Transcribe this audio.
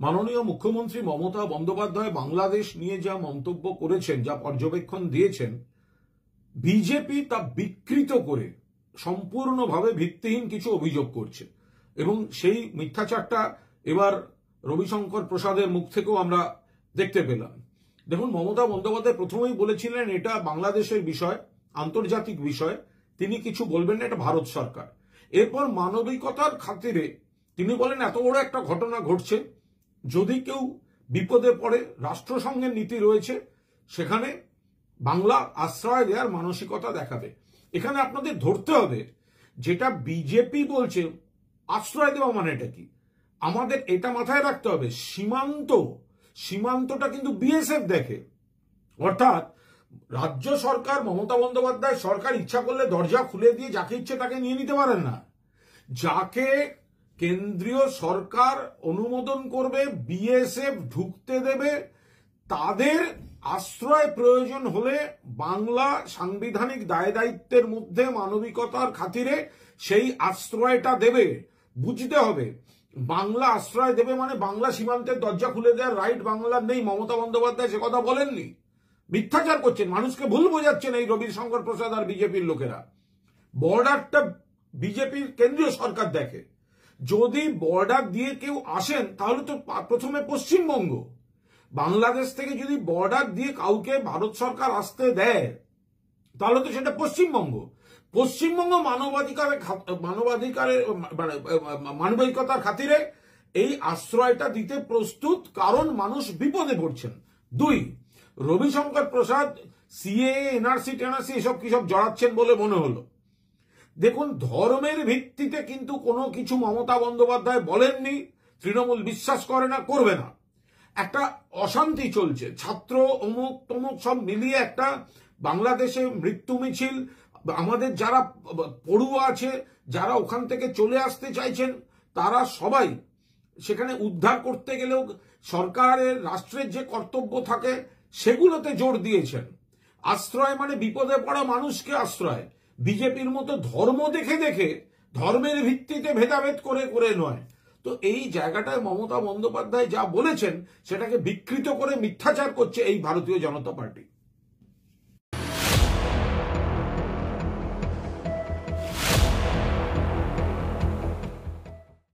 মাননীয় মুখ্যমন্ত্রী মমতা বন্দ্যোপাধ্যায় বাংলাদেশ নিয়ে যা মন্তব্য করেছেন, যা পর্যবেক্ষণ দিয়েছেন, বিজেপি তা বিকৃত করে সম্পূর্ণভাবে ভিত্তিহীন কিছু অভিযোগ করছে এবং সেই মিথ্যাচারটা এবার রবিশঙ্কর প্রসাদের মুখ থেকেও আমরা দেখতে পেলাম। দেখুন, মমতা বন্দ্যোপাধ্যায় প্রথমেই বলেছিলেন এটা বাংলাদেশের বিষয়, আন্তর্জাতিক বিষয়, তিনি কিছু বলবেন না, এটা ভারত সরকার। এরপর মানবিকতার খাতিরে তিনি বলেন এত বড় একটা ঘটনা ঘটছে, যদি কেউ বিপদে পড়ে রাষ্ট্রসংঘের নীতি রয়েছে, সেখানে বাংলা আশ্রয় দেওয়ার মানসিকতা দেখাবে। এখানে আপনাদের ধরতে হবে যেটা বিজেপি বলছে আশ্রয় দেওয়া মানে এটা কি, আমাদের এটা মাথায় রাখতে হবে সীমান্তটা কিন্তু বিএসএফ দেখে। অর্থাৎ রাজ্য সরকার, মমতা বন্দ্যোপাধ্যায় সরকার ইচ্ছা করলে দরজা খুলে দিয়ে যাকে ইচ্ছে তাকে নিয়ে নিতে পারেন না। যাকে কেন্দ্রীয় সরকার অনুমোদন করবে, বিএসএফ ঢুকতে দেবে, তাদের আশ্রয় প্রয়োজন হলে বাংলা সাংবিধানিক দায় দায়িত্বের মধ্যে মানবিকতার খাতিরে সেই আশ্রয়টা দেবে। বুঝতে হবে, বাংলা আশ্রয় দেবে মানে বাংলা সীমান্তের দরজা খুলে দেওয়ার রাইট বাংলার নেই। মমতা বন্দ্যোপাধ্যায় সে কথা বলেননি, মিথ্যাচার করছেন, মানুষকে ভুল বোঝাচ্ছেন এই রবিশঙ্কর প্রসাদ আর বিজেপির লোকেরা। বর্ডারটা বিজেপির কেন্দ্রীয় সরকার দেখে। যদি বর্ডার দিয়ে কেউ আসেন তাহলে তো প্রথমে পশ্চিমবঙ্গ, বাংলাদেশ থেকে যদি বর্ডার দিয়ে কাউকে ভারত সরকার আসতে দেয় তাহলে তো সেটা পশ্চিমবঙ্গ। মানবিকতার খাতিরে এই আশ্রয়টা দিতে প্রস্তুত, কারণ মানুষ বিপদে পড়ছেন। 2, রবিশঙ্কর প্রসাদ সিএএ, এনআরসি টেনআরসি এসব কিসব জড়াচ্ছেন বলে মনে হলো। দেখুন, ধর্মের ভিত্তিতে কিন্তু কোনো কিছু মমতা বন্দ্যোপাধ্যায় বলেননি, তৃণমূল বিশ্বাস করে না, করবে না। একটা অশান্তি চলছে, ছাত্র অমুক তমুক সব মিলিয়ে একটা বাংলাদেশে মৃত্যু মিছিল। আমাদের যারা পড়ুয়া আছে, যারা ওখান থেকে চলে আসতে চাইছেন, তারা সবাই সেখানে উদ্ধার করতে গেলেও সরকারের, রাষ্ট্রের যে কর্তব্য থাকে সেগুলোতে জোর দিয়েছেন। আশ্রয় মানে বিপদে পড়া মানুষকে আশ্রয়, বিজেপির মতো ধর্ম দেখে দেখে, ধর্মের ভিত্তিতে ভেদাভেদ করে করে নয়। তো এই জায়গাটায় মমতা বন্দ্যোপাধ্যায় যা বলেছেন সেটাকে বিকৃত করে মিথ্যাচার করছে এই ভারতীয় জনতা পার্টি।